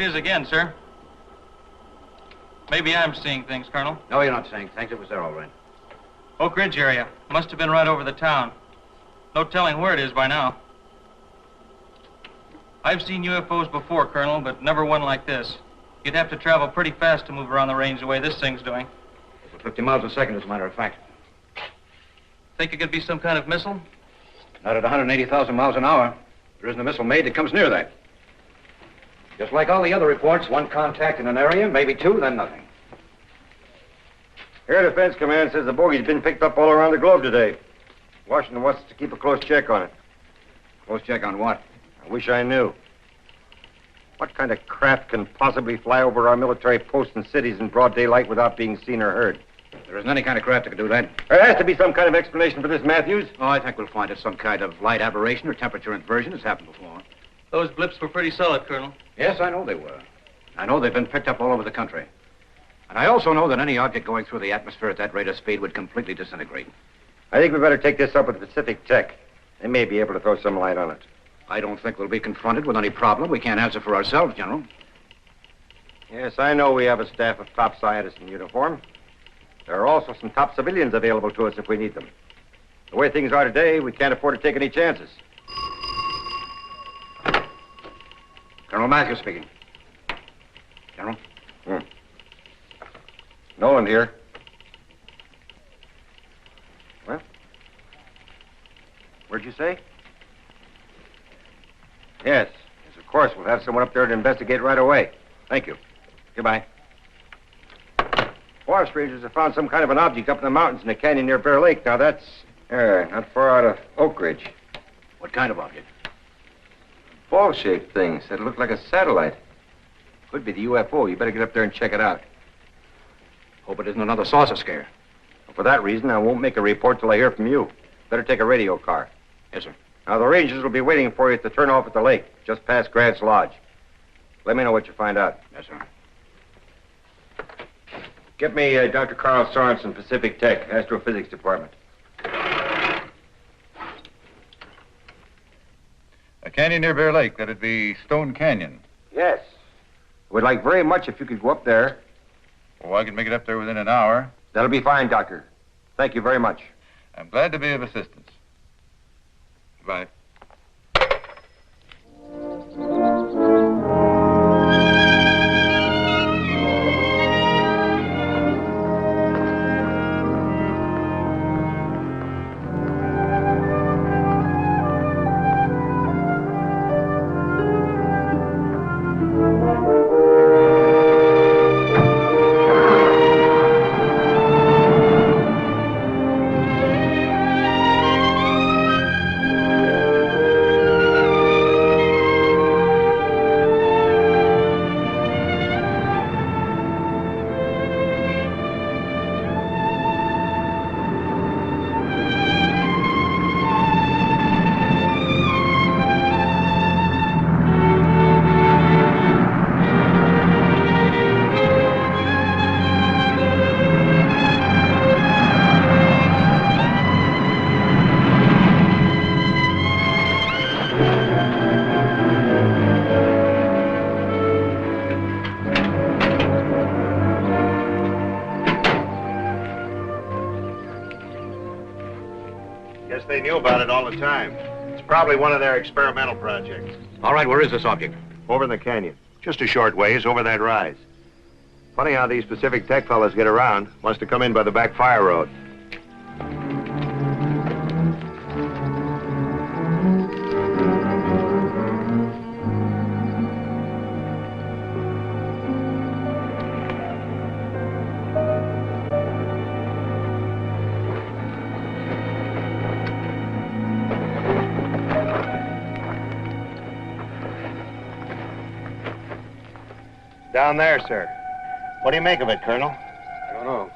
is again, sir. Maybe I'm seeing things, Colonel. No, you're not seeing things. It was there all right. Oak Ridge area. Must have been right over the town. No telling where it is by now. I've seen UFOs before, Colonel, but never one like this. You'd have to travel pretty fast to move around the range the way this thing's doing. Over 50 miles a second, as a matter of fact. Think it could be some kind of missile? Not at 180,000 miles an hour. There isn't a missile made that comes near that. Just like all the other reports, one contact in an area, maybe two, then nothing. Air Defense Command says the bogey's been picked up all around the globe today. Washington wants us to keep a close check on it. Close check on what? I wish I knew. What kind of craft can possibly fly over our military posts and cities in broad daylight without being seen or heard? There isn't any kind of craft that can do that. There has to be some kind of explanation for this, Matthews. Oh, I think we'll find it some kind of light aberration or temperature inversion. It's happened before. Those blips were pretty solid, Colonel. Yes, I know they were. I know they've been picked up all over the country. And I also know that any object going through the atmosphere at that rate of speed would completely disintegrate. I think we better take this up with Pacific Tech. They may be able to throw some light on it. I don't think we'll be confronted with any problem we can't answer for ourselves, General. Yes, I know we have a staff of top scientists in uniform. There are also some top civilians available to us if we need them. The way things are today, we can't afford to take any chances. Colonel Matthews speaking. General? Nolan here. Well? Where'd you say? Yes, of course. We'll have someone up there to investigate right away. Thank you. Goodbye. Forest rangers have found some kind of an object up in the mountains in a canyon near Bear Lake. Now, that's not far out of Oak Ridge. What kind of object? Ball-shaped things that look like a satellite. Could be the UFO. You better get up there and check it out. Hope it isn't another saucer scare. For that reason, I won't make a report till I hear from you. Better take a radio car. Yes, sir. Now, the rangers will be waiting for you at the turnoff at the lake, just past Grant's Lodge. Let me know what you find out. Yes, sir. Get me Dr. Carl Sorensen, Pacific Tech, Astrophysics Department. A canyon near Bear Lake. That'd be Stone Canyon. Yes. We'd like very much if you could go up there. Oh, I can make it up there within an hour. That'll be fine, Doctor. Thank you very much. I'm glad to be of assistance. Goodbye. They knew about it all the time. It's probably one of their experimental projects. All right, where is this object? Over in the canyon. Just a short ways over that rise. Funny how these Pacific Tech fellas get around. Must have come in by the back fire road. Down there, sir. What do you make of it, Colonel? I don't know.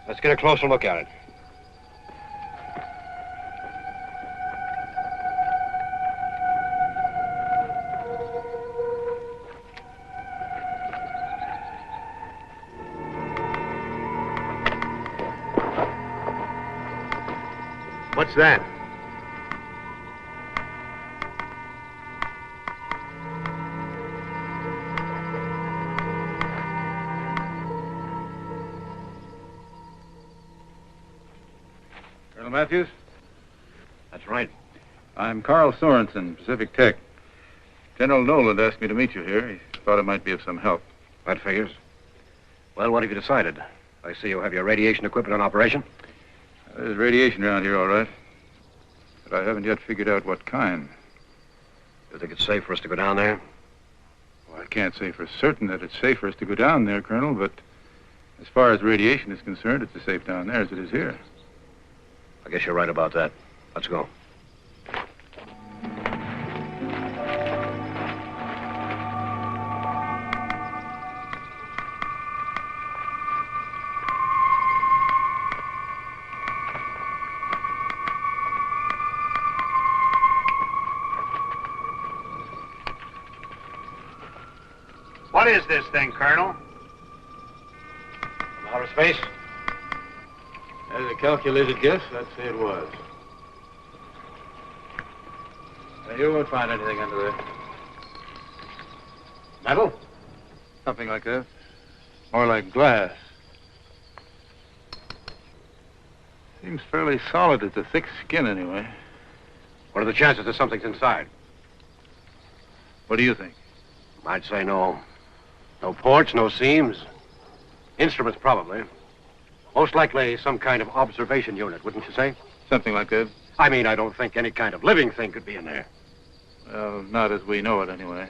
Let's get a closer look at it. What's that? Colonel Matthews? That's right. I'm Carl Sorensen, Pacific Tech. General Noland asked me to meet you here. He thought it might be of some help. That figures. Well, what have you decided? I see you have your radiation equipment in operation. There's radiation around here, all right. But I haven't yet figured out what kind. You think it's safe for us to go down there? Well, I can't say for certain that it's safe for us to go down there, Colonel, but as far as radiation is concerned, it's as safe down there as it is here. I guess you're right about that. Let's go. What is this thing, Colonel? From outer space? As a calculated guess, I'd say it was. Now, you won't find anything under there. Metal? Something like that. More like glass. Seems fairly solid. It's a thick skin, anyway. What are the chances that something's inside? What do you think? I'd say no. No ports, no seams. Instruments, probably. Most likely some kind of observation unit, wouldn't you say? Something like that. I mean, I don't think any kind of living thing could be in there. Well, not as we know it, anyway.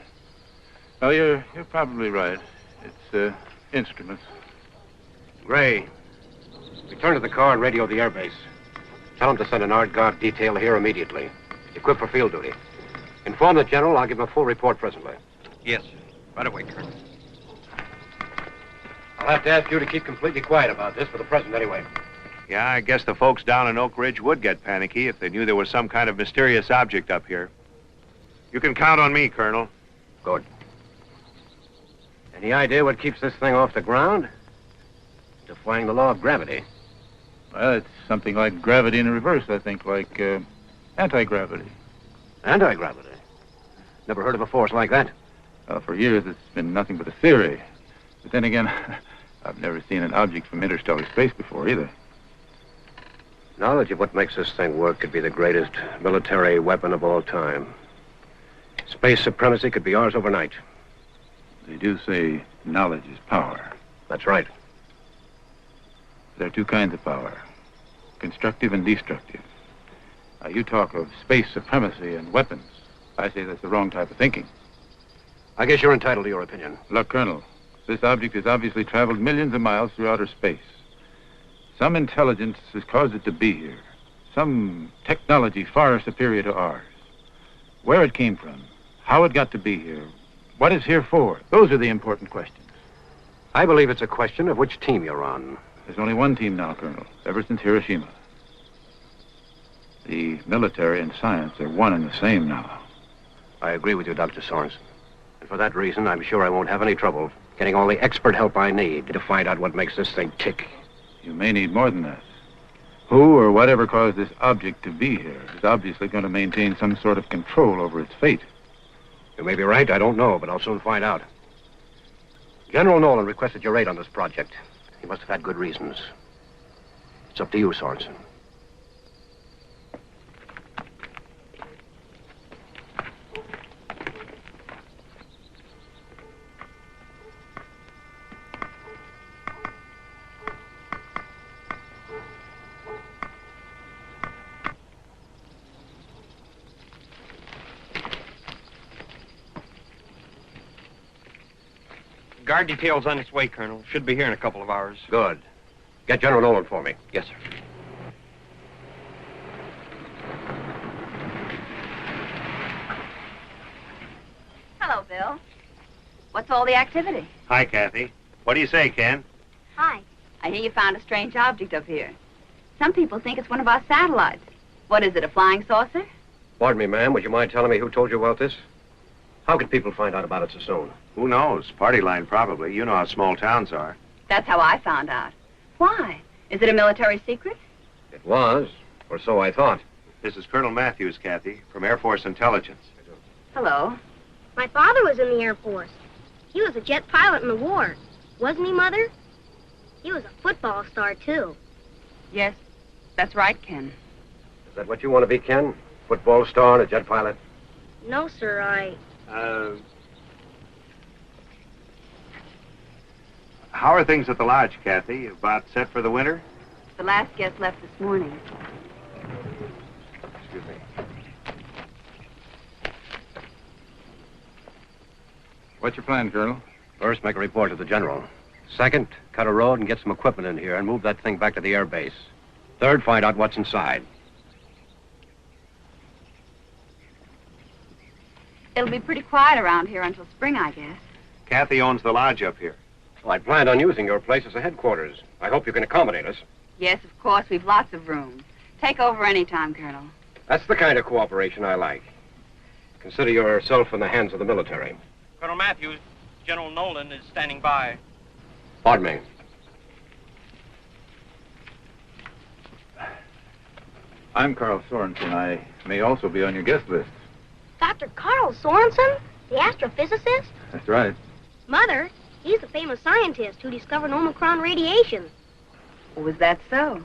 Oh, you're probably right. It's instruments. Gray, return to the car and radio the airbase. Tell them to send an art guard detail here immediately. Equipped for field duty. Inform the general. I'll give him a full report presently. Yes, sir. Right away, Colonel. I'll have to ask you to keep completely quiet about this for the present anyway. Yeah, I guess the folks down in Oak Ridge would get panicky if they knew there was some kind of mysterious object up here. You can count on me, Colonel. Good. Any idea what keeps this thing off the ground? Defying the law of gravity. Well, it's something like gravity in reverse, I think, like anti-gravity. Anti-gravity? Never heard of a force like that. Well, for years, it's been nothing but a theory. But then again, I've never seen an object from interstellar space before, either. Knowledge of what makes this thing work could be the greatest military weapon of all time. Space supremacy could be ours overnight. They do say knowledge is power. That's right. There are two kinds of power, constructive and destructive. Now, you talk of space supremacy and weapons. I say that's the wrong type of thinking. I guess you're entitled to your opinion. Look, Colonel, this object has obviously traveled millions of miles through outer space. Some intelligence has caused it to be here. Some technology far superior to ours. Where it came from, how it got to be here, what it's here for, those are the important questions. I believe it's a question of which team you're on. There's only one team now, Colonel, ever since Hiroshima. The military and science are one and the same now. I agree with you, Dr. Sorensen. And for that reason, I'm sure I won't have any trouble getting all the expert help I need to find out what makes this thing tick. You may need more than that. Who or whatever caused this object to be here is obviously going to maintain some sort of control over its fate. You may be right, I don't know, but I'll soon find out. General Nolan requested your aid on this project. He must have had good reasons. It's up to you, Sorensen. Guard detail's on its way, Colonel. Should be here in a couple of hours. Good. Get General Nolan for me. Yes, sir. Hello, Bill. What's all the activity? Hi, Kathy. What do you say, Ken? Hi. I hear you found a strange object up here. Some people think it's one of our satellites. What is it, a flying saucer? Pardon me, ma'am. Would you mind telling me who told you about this? How could people find out about it so soon? Who knows? Party line, probably. You know how small towns are. That's how I found out. Why? Is it a military secret? It was, or so I thought. This is Colonel Matthews, Kathy, from Air Force Intelligence. Hello. My father was in the Air Force. He was a jet pilot in the war. Wasn't he, Mother? He was a football star, too. Yes, that's right, Ken. Is that what you want to be, Ken? Football star and a jet pilot? No, sir, How are things at the lodge, Kathy? About set for the winter? The last guest left this morning. Excuse me. What's your plan, Colonel? First, make a report to the general. Second, cut a road and get some equipment in here and move that thing back to the air base. Third, find out what's inside. It'll be pretty quiet around here until spring, I guess. Kathy owns the lodge up here. Well, I planned on using your place as a headquarters. I hope you can accommodate us. Yes, of course, we've lots of room. Take over any time, Colonel. That's the kind of cooperation I like. Consider yourself in the hands of the military. Colonel Matthews, General Nolan is standing by. Pardon me. I'm Carl Sorensen. I may also be on your guest list. Dr. Carl Sorensen, the astrophysicist? That's right. Mother, he's the famous scientist who discovered Omicron radiation. Was that so?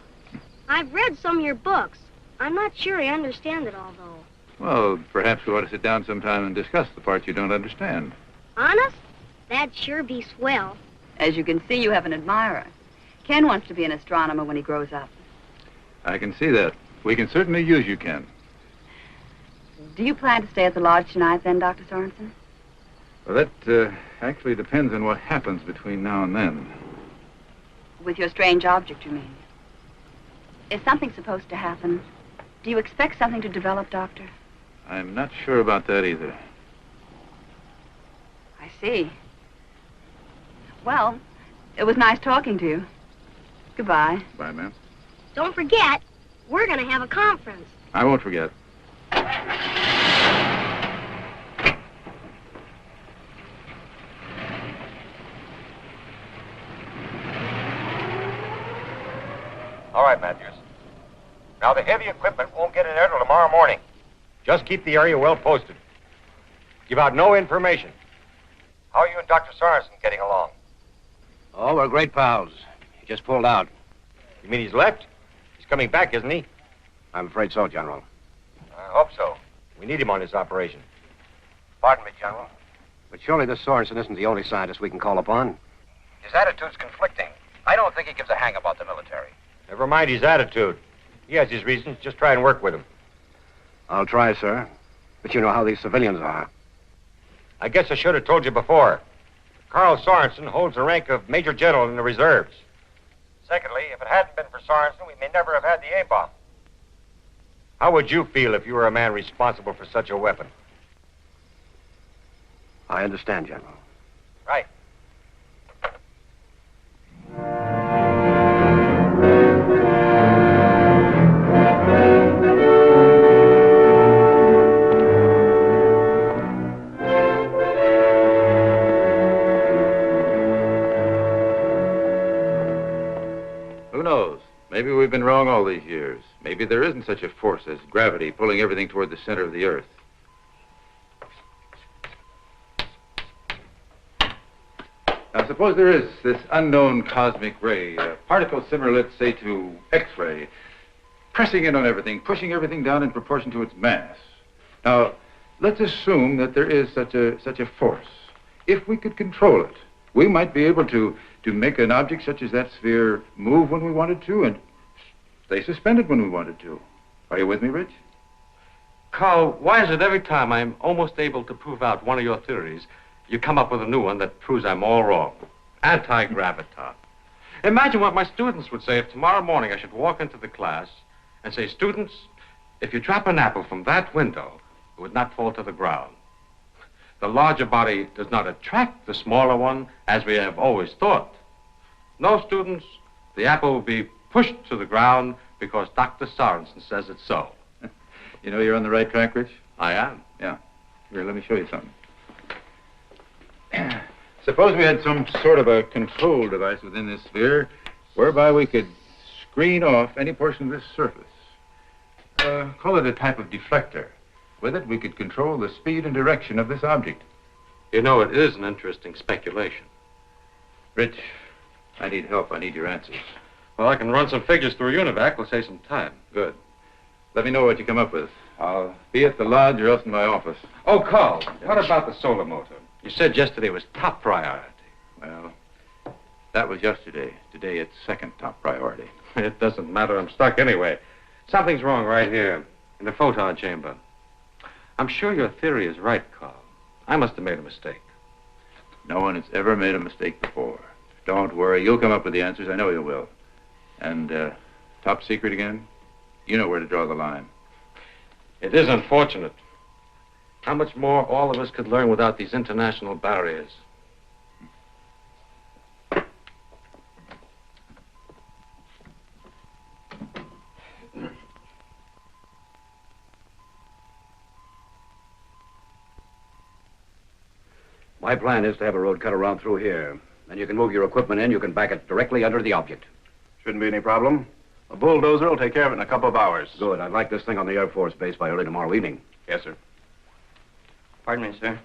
I've read some of your books. I'm not sure I understand it all, though. Well, perhaps we ought to sit down sometime and discuss the parts you don't understand. Honest? That'd sure be swell. As you can see, you have an admirer. Ken wants to be an astronomer when he grows up. I can see that. We can certainly use you, Ken. Do you plan to stay at the lodge tonight, then, Dr. Sorensen? Well, that actually depends on what happens between now and then. With your strange object, you mean? Is something supposed to happen? Do you expect something to develop, Doctor? I'm not sure about that either. I see. Well, it was nice talking to you. Goodbye. Bye, ma'am. Don't forget, we're going to have a conference. I won't forget. All right, Matthews. Now, the heavy equipment won't get in there till tomorrow morning. Just keep the area well posted. Give out no information. How are you and Dr. Sorensen getting along? Oh, we're great pals. He just pulled out. You mean he's left? He's coming back, isn't he? I'm afraid so, General. I hope so. We need him on this operation. Pardon me, General. But surely this Sorensen isn't the only scientist we can call upon. His attitude's conflicting. I don't think he gives a hang about the military. Never mind his attitude. He has his reasons. Just try and work with him. I'll try, sir. But you know how these civilians are. I guess I should have told you before. Carl Sorensen holds the rank of Major General in the reserves. Secondly, if it hadn't been for Sorensen, we may never have had the A-bomb. How would you feel if you were a man responsible for such a weapon? I understand, General. Right. Who knows? Maybe we've been wrong all these years. Maybe there isn't such a force as gravity pulling everything toward the center of the Earth. Now, suppose there is this unknown cosmic ray, a particle similar, let's say, to X-ray, pressing in on everything, pushing everything down in proportion to its mass. Now, let's assume that there is such a force. If we could control it, we might be able to make an object such as that sphere move when we wanted to and stay suspended when we wanted to. Are you with me, Rich? Carl, why is it every time I'm almost able to prove out one of your theories, you come up with a new one that proves I'm all wrong? Anti-graviton. Imagine what my students would say if tomorrow morning I should walk into the class and say, students, if you drop an apple from that window, it would not fall to the ground. The larger body does not attract the smaller one, as we have always thought. No, students, the apple will be pushed to the ground because Dr. Sorensen says it's so. You know you're on the right track, Rich? I am. Yeah. Here, let me show you something. Suppose we had some sort of a control device within this sphere whereby we could screen off any portion of this surface. Call it a type of deflector. With it, we could control the speed and direction of this object. You know, it is an interesting speculation. Rich, I need help. I need your answers. Well, I can run some figures through UNIVAC. We'll save some time. Good. Let me know what you come up with. I'll be at the lodge or else in my office. Oh, Carl, what about the solar motor? You said yesterday it was top priority. Well, that was yesterday. Today it's second top priority. It doesn't matter. I'm stuck anyway. Something's wrong right here in the photon chamber. I'm sure your theory is right, Carl. I must have made a mistake. No one has ever made a mistake before. Don't worry. You'll come up with the answers. I know you will. And, top secret again? You know where to draw the line. It is unfortunate. How much more all of us could learn without these international barriers. My plan is to have a road cut around through here. Then you can move your equipment in. You can back it directly under the object. Shouldn't be any problem. A bulldozer will take care of it in a couple of hours. Good. I'd like this thing on the Air Force base by early tomorrow evening. Yes, sir. Pardon me, sir.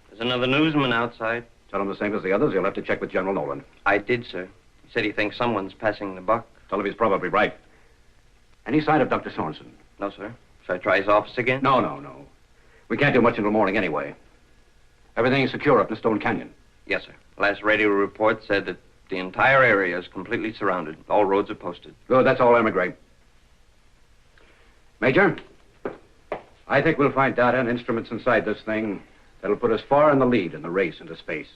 There's another newsman outside. Tell him the same as the others. He'll have to check with General Nolan. I did, sir. He said he thinks someone's passing the buck. Tell him he's probably right. Any sign of Dr. Sorensen? No, sir. Should I try his office again? No. We can't do much until morning anyway. Everything's secure up in Stone Canyon. Yes, sir. Last radio report said that the entire area is completely surrounded. All roads are posted. Good. That's all, Emigre. Major, I think we'll find data and instruments inside this thing that'll put us far in the lead in the race into space.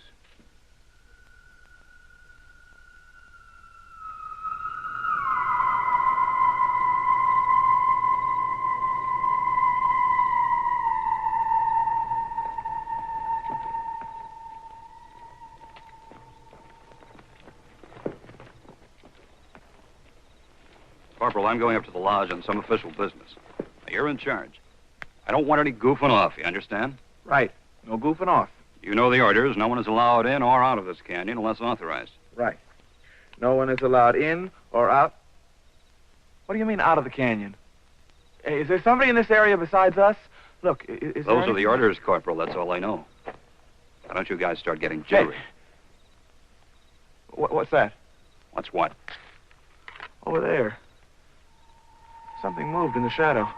Corporal, I'm going up to the lodge on some official business. Now, you're in charge. I don't want any goofing off, you understand? Right. No goofing off. You know the orders. No one is allowed in or out of this canyon unless authorized. Right. No one is allowed in or out. What do you mean out of the canyon? Hey, is there somebody in this area besides us? Look, is Those are the orders, Corporal. That's all I know. Why don't you guys start getting jittery? Hey. What's that? What's what? Over there. Something moved in the shadow.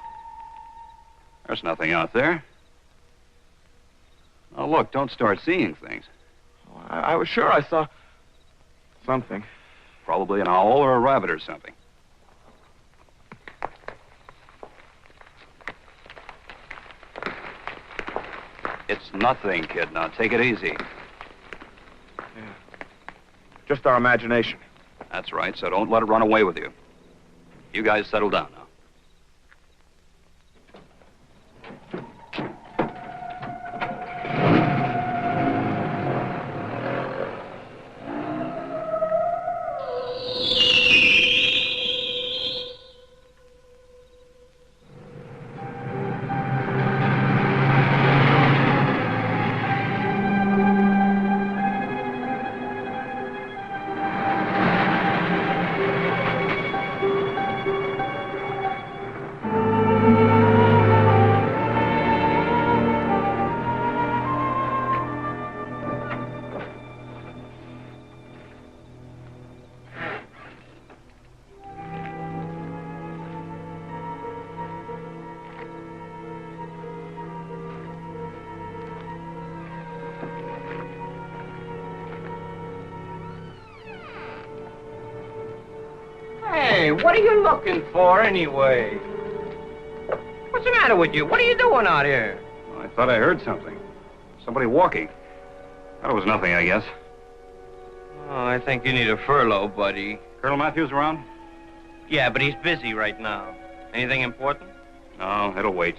There's nothing out there. Oh, look, don't start seeing things. I was sure I saw something. Probably an owl or a rabbit or something. It's nothing, kid. Now, take it easy. Yeah. Just our imagination. That's right, so don't let it run away with you. You guys settle down now. Hey, what are you looking for anyway? What's the matter with you? What are you doing out here? I thought I heard something. Somebody walking. That was nothing, I guess. Oh, I think you need a furlough, buddy. Colonel Matthews around? Yeah, but he's busy right now. Anything important? No, it'll wait.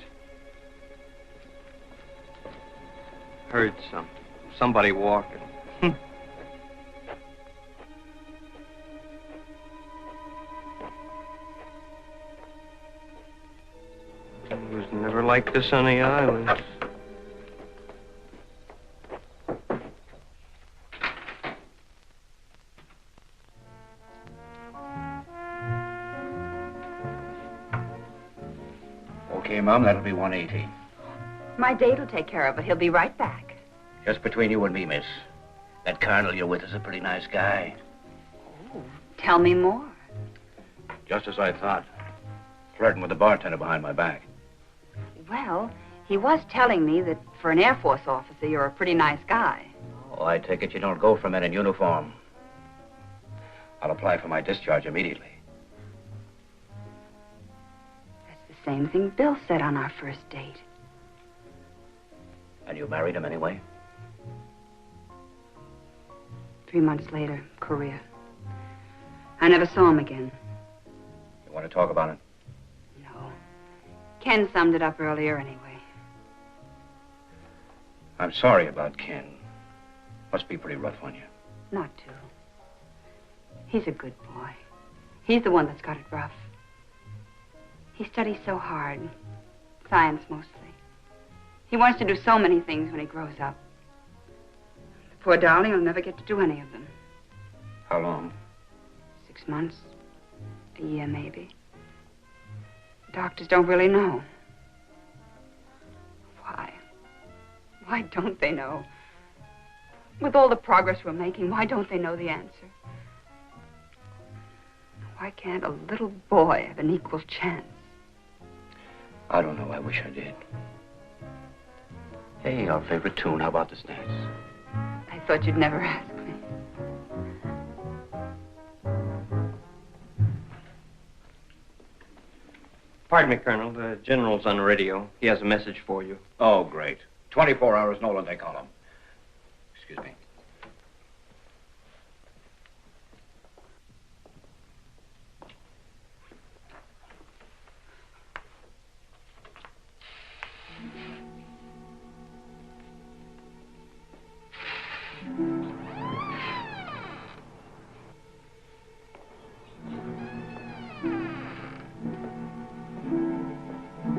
Heard somebody walking. It was never like this on the islands. Okay, Mom, that'll be 180. My date will take care of it. He'll be right back. Just between you and me, miss. That colonel you're with is a pretty nice guy. Tell me more. Just as I thought. Flirting with the bartender behind my back. Well, he was telling me that for an Air Force officer, you're a pretty nice guy. Oh, I take it you don't go for men in uniform. I'll apply for my discharge immediately. That's the same thing Bill said on our first date. And you married him anyway? 3 months later, Korea. I never saw him again. You want to talk about it? No. Ken summed it up earlier anyway. I'm sorry about Ken. Must be pretty rough on you. Not to. He's a good boy. He's the one that's got it rough. He studies so hard. Science, mostly. He wants to do so many things when he grows up. The poor darling will never get to do any of them. How long? 6 months. A year, maybe. Doctors don't really know. Why? Why don't they know? With all the progress we're making, why don't they know the answer? Why can't a little boy have an equal chance? I don't know. I wish I did. Hey, our favorite tune. How about this dance? I thought you'd never ask me. Pardon me, Colonel. The general's on the radio. He has a message for you. Oh, great. 24 hours, Nolan, they call him. Excuse me.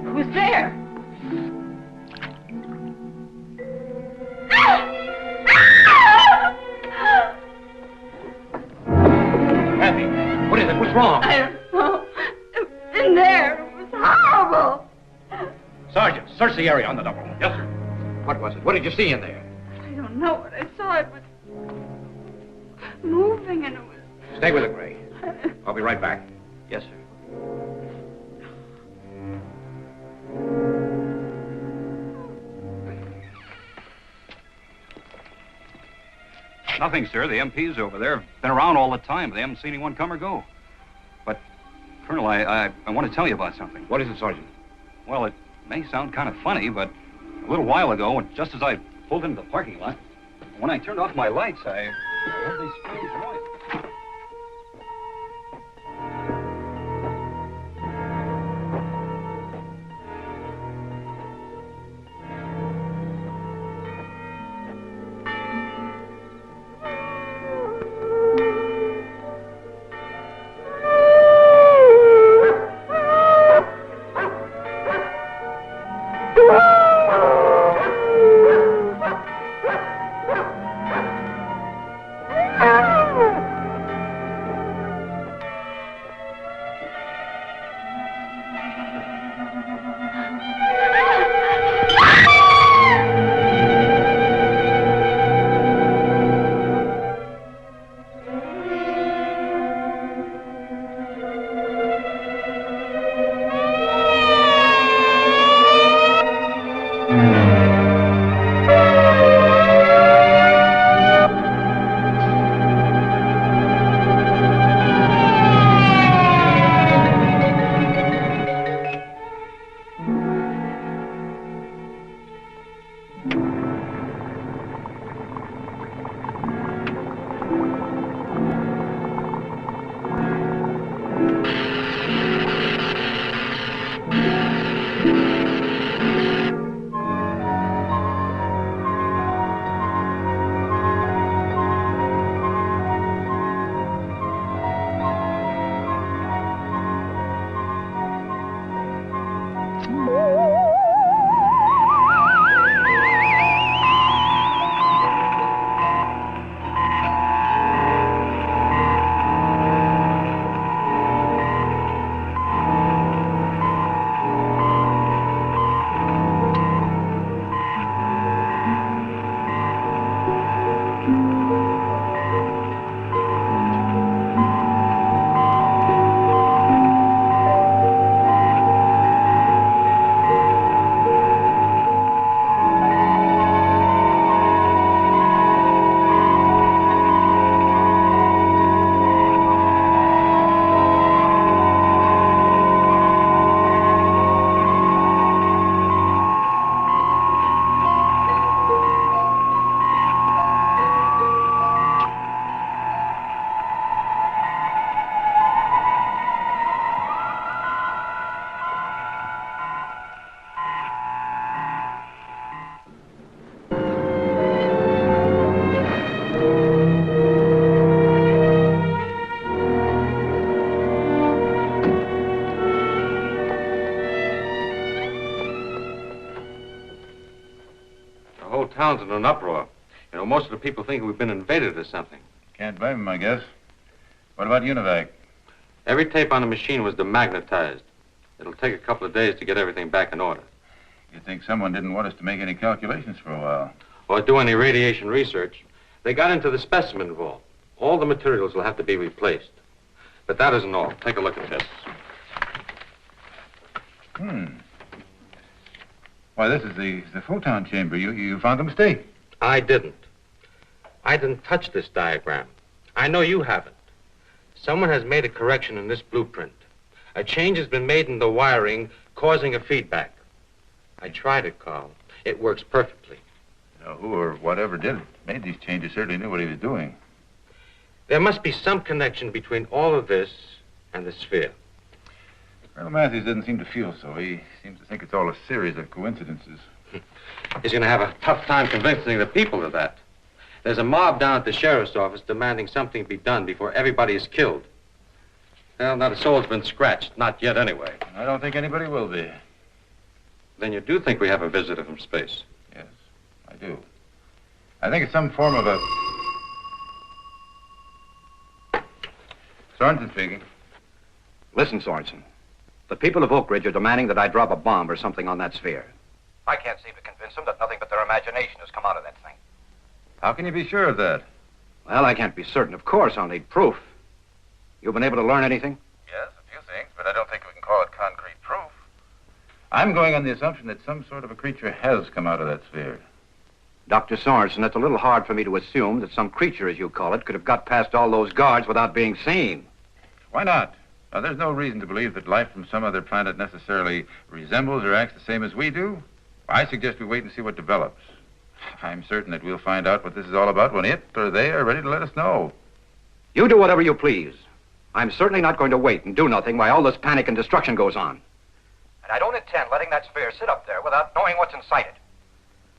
Who's there? Kathy, what is it? What's wrong? I don't know. In there. It was horrible. Sergeant, search the area on the double. Yes, sir. What was it? What did you see in there? I don't know what I saw. It was moving and it was... Stay with it, Gray. I'll be right back. Yes, sir. Nothing, sir. The MPs over there have been around all the time. They haven't seen anyone come or go. But, Colonel, I want to tell you about something. What is it, Sergeant? Well, it may sound kind of funny, but a little while ago, just as I pulled into the parking lot, when I turned off my lights, I heard these strange noises. town's in an uproar. You know, most of the people think we've been invaded or something. Can't blame him, I guess. What about Univac? Every tape on the machine was demagnetized. It'll take a couple of days to get everything back in order. You'd think someone didn't want us to make any calculations for a while. Or do any radiation research. They got into the specimen vault. All the materials will have to be replaced. But that isn't all. Take a look at this. Why, this is the photon chamber. You found a mistake. I didn't. I didn't touch this diagram. I know you haven't. Someone has made a correction in this blueprint. A change has been made in the wiring, causing a feedback. I tried it, Carl. It works perfectly. You know, who or whatever did it, made these changes certainly knew what he was doing. There must be some connection between all of this and the sphere. Colonel Matthews doesn't seem to feel so. He seems to think it's all a series of coincidences. He's going to have a tough time convincing the people of that. There's a mob down at the sheriff's office demanding something be done before everybody is killed. Well, not a soul's been scratched. Not yet, anyway. I don't think anybody will be. Then you do think we have a visitor from space? Yes, I do. I think it's some form of a... Sorensen speaking. Listen, Sorensen. The people of Oak Ridge are demanding that I drop a bomb or something on that sphere. I can't seem to convince them that nothing but their imagination has come out of that thing. How can you be sure of that? Well, I can't be certain. Of course, I'll need proof. You been able to learn anything? Yes, a few things, but I don't think we can call it concrete proof. I'm going on the assumption that some sort of a creature has come out of that sphere. Dr. Sorensen, it's a little hard for me to assume that some creature, as you call it, could have got past all those guards without being seen. Why not? Now, there's no reason to believe that life from some other planet necessarily resembles or acts the same as we do. I suggest we wait and see what develops. I'm certain that we'll find out what this is all about when it or they are ready to let us know. You do whatever you please. I'm certainly not going to wait and do nothing while all this panic and destruction goes on. And I don't intend letting that sphere sit up there without knowing what's inside it.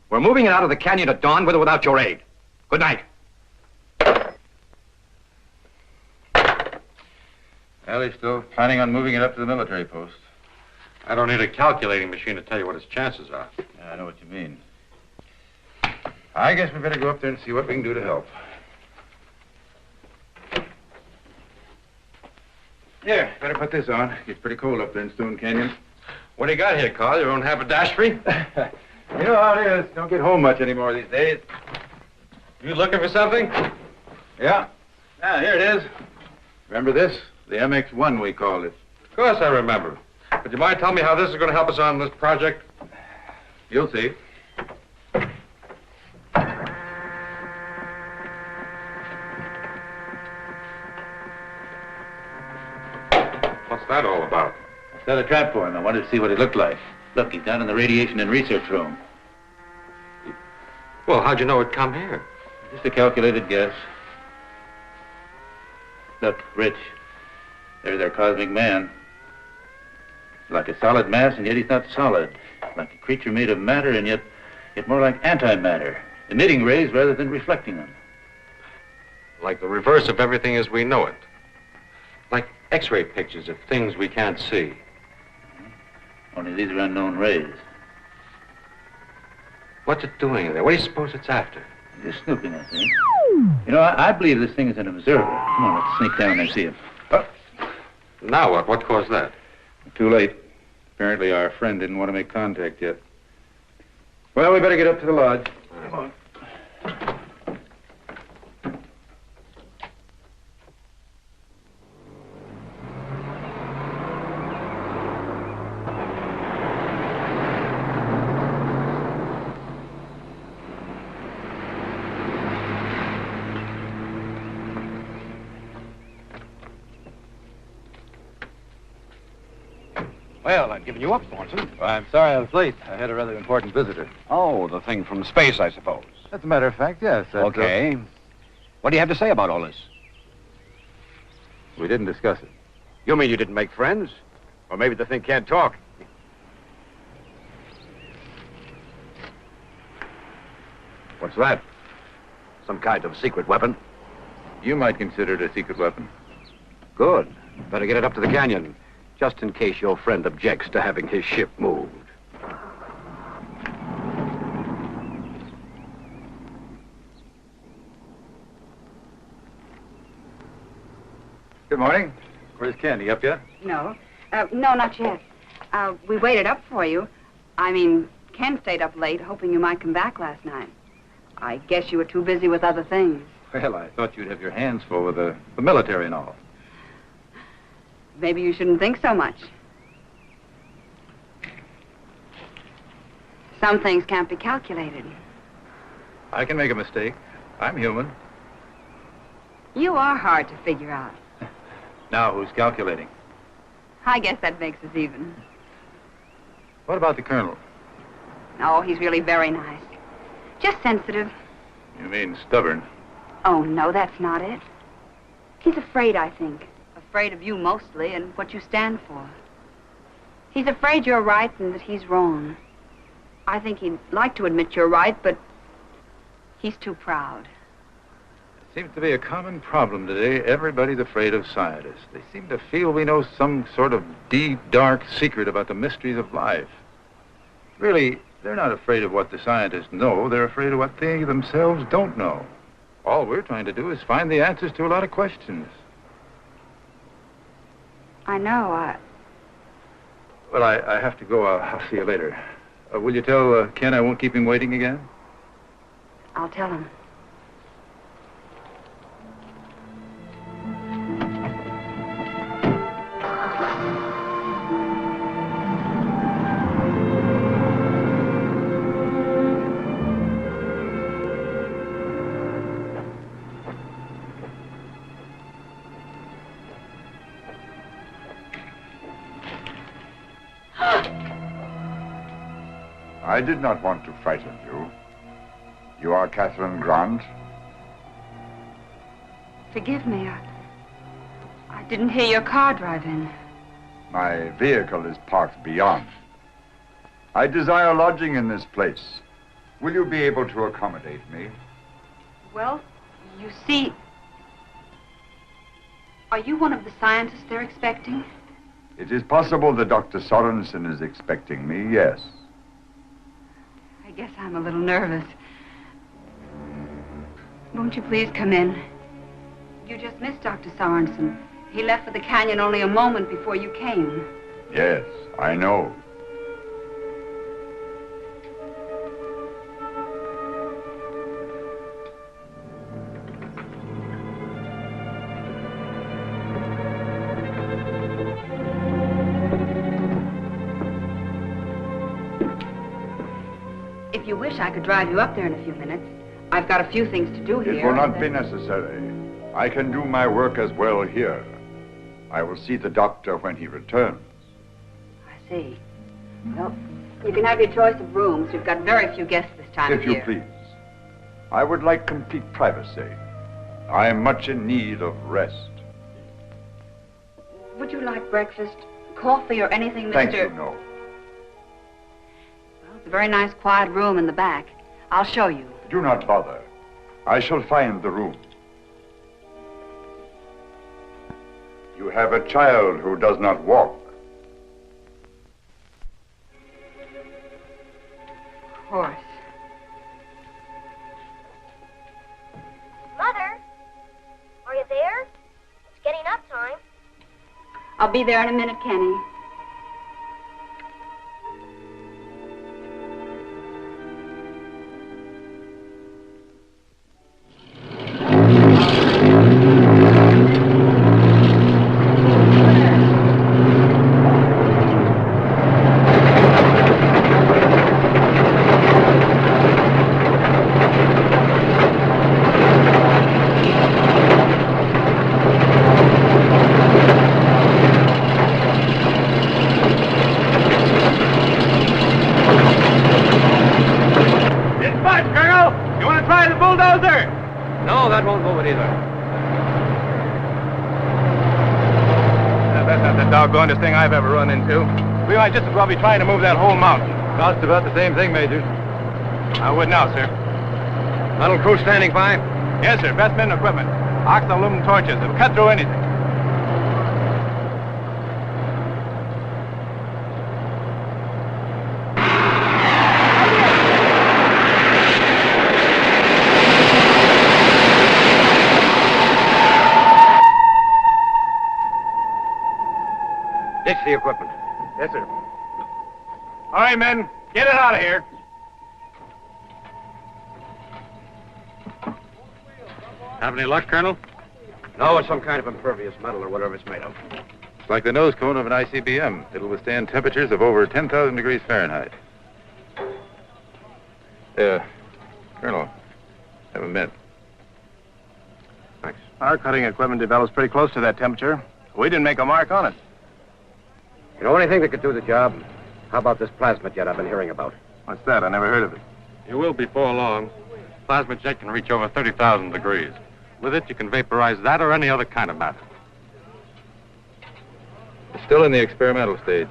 We're moving it out of the canyon at dawn with or without your aid. Good night. Well, he's still planning on moving it up to the military post. I don't need a calculating machine to tell you what his chances are. Yeah, I know what you mean. I guess we better go up there and see what we can do to help. Here, better put this on. It's pretty cold up there in Stone Canyon. What do you got here, Carl? Your own haberdashery? You know how it is. Don't get home much anymore these days. You looking for something? Yeah. Ah, here it is. Remember this? The MX-1, we called it. Of course I remember. Would you mind telling me how this is going to help us on this project? You'll see. What's that all about? I set a trap for him. I wanted to see what it looked like. Look, he's down in the radiation and research room. Well, how'd you know it'd come here? Just a calculated guess. Look, Rich. There's our cosmic man. Like a solid mass, and yet he's not solid. Like a creature made of matter, and yet more like antimatter, emitting rays rather than reflecting them. Like the reverse of everything as we know it. Like X-ray pictures of things we can't see. Only these are unknown rays. What's it doing there? What do you suppose it's after? Just snooping, I think. You know, I believe this thing is an observer. Come on, let's sneak down and see him. Oh. Now what? What caused that? Too late. Apparently our friend didn't want to make contact yet. Well, we better get up to the lodge. Come on. Well, I'd given you up, Thornton. Well, I'm sorry I was late. I had a rather important visitor. Oh, the thing from space, I suppose. As a matter of fact, yes. Okay. What do you have to say about all this? We didn't discuss it. You mean you didn't make friends? Or maybe the thing can't talk? What's that? Some kind of secret weapon? You might consider it a secret weapon. Good. Better get it up to the canyon, just in case your friend objects to having his ship moved. Good morning. Where's Candy? Up yet? No. No, not yet. We waited up for you. I mean, Ken stayed up late, hoping you might come back last night. I guess you were too busy with other things. Well, I thought you'd have your hands full with the military and all. Maybe you shouldn't think so much. Some things can't be calculated. I can make a mistake. I'm human. You are hard to figure out. Now, who's calculating? I guess that makes us even. What about the colonel? Oh, he's really very nice. Just sensitive. You mean stubborn? Oh, no, that's not it. He's afraid, I think. Afraid of you mostly and what you stand for. He's afraid you're right and that he's wrong. I think he'd like to admit you're right, but he's too proud. It seems to be a common problem today. Everybody's afraid of scientists. They seem to feel we know some sort of deep, dark secret about the mysteries of life. Really, they're not afraid of what the scientists know. They're afraid of what they themselves don't know. All we're trying to do is find the answers to a lot of questions. I know. Well, I have to go. I'll see you later. Will you tell Ken I won't keep him waiting again? I'll tell him. I did not want to frighten you. You are Catherine Grant? Forgive me. I didn't hear your car drive in. My vehicle is parked beyond. I desire lodging in this place. Will you be able to accommodate me? Well, you see... Are you one of the scientists they're expecting? It is possible that Dr. Sorensen is expecting me, yes. I guess I'm a little nervous. Won't you please come in? You just missed Dr. Sorensen. He left for the canyon only a moment before you came. Yes, I know. If you wish, I could drive you up there in a few minutes. I've got a few things to do here. It will not be necessary. I can do my work as well here. I will see the doctor when he returns. I see. Well, you can have your choice of rooms. We've got very few guests this time of If you year. please. I would like complete privacy. I am much in need of rest. Would you like breakfast, coffee, or anything, Mr. Thank you, no. Well, it's a very nice, quiet room in the back. I'll show you. Do not bother. I shall find the room. You have a child who does not walk. Of course. Mother, are you there? It's getting up time. I'll be there in a minute, Kenny. No, that won't move it either. That's not the doggonest thing I've ever run into. We might just as well be trying to move that whole mountain. Costs about the same thing, Major. I would now, sir. Little crew standing by? Yes, sir. Best men and equipment. Ox aluminum torches. It'll cut through anything. the equipment. Yes, sir. All right, men, get it out of here. Have any luck, Colonel? No, it's some kind of impervious metal or whatever it's made of. It's like the nose cone of an ICBM. It'll withstand temperatures of over 10,000 degrees Fahrenheit. Colonel, have a mint. Thanks. Our cutting equipment develops pretty close to that temperature. We didn't make a mark on it. You know anything that could do the job? How about this plasma jet I've been hearing about? What's that? I never heard of it. You will before long. Plasma jet can reach over 30,000 degrees. With it, you can vaporize that or any other kind of matter. It's still in the experimental stage.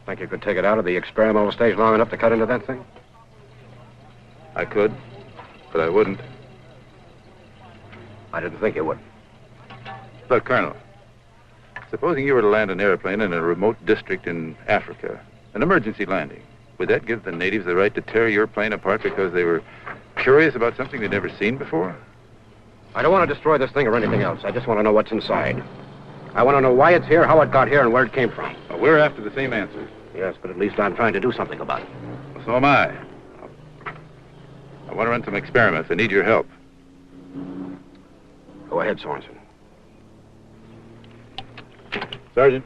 Think you could take it out of the experimental stage long enough to cut into that thing? I could, but I wouldn't. I didn't think you would. Look, Colonel, supposing you were to land an airplane in a remote district in Africa, an emergency landing, would that give the natives the right to tear your plane apart because they were curious about something they'd never seen before? I don't want to destroy this thing or anything else. I just want to know what's inside. I want to know why it's here, how it got here, and where it came from. Well, we're after the same answer. Yes, but at least I'm trying to do something about it. Well, so am I. I want to run some experiments. I need your help. Go ahead, Sorensen. Sergeant.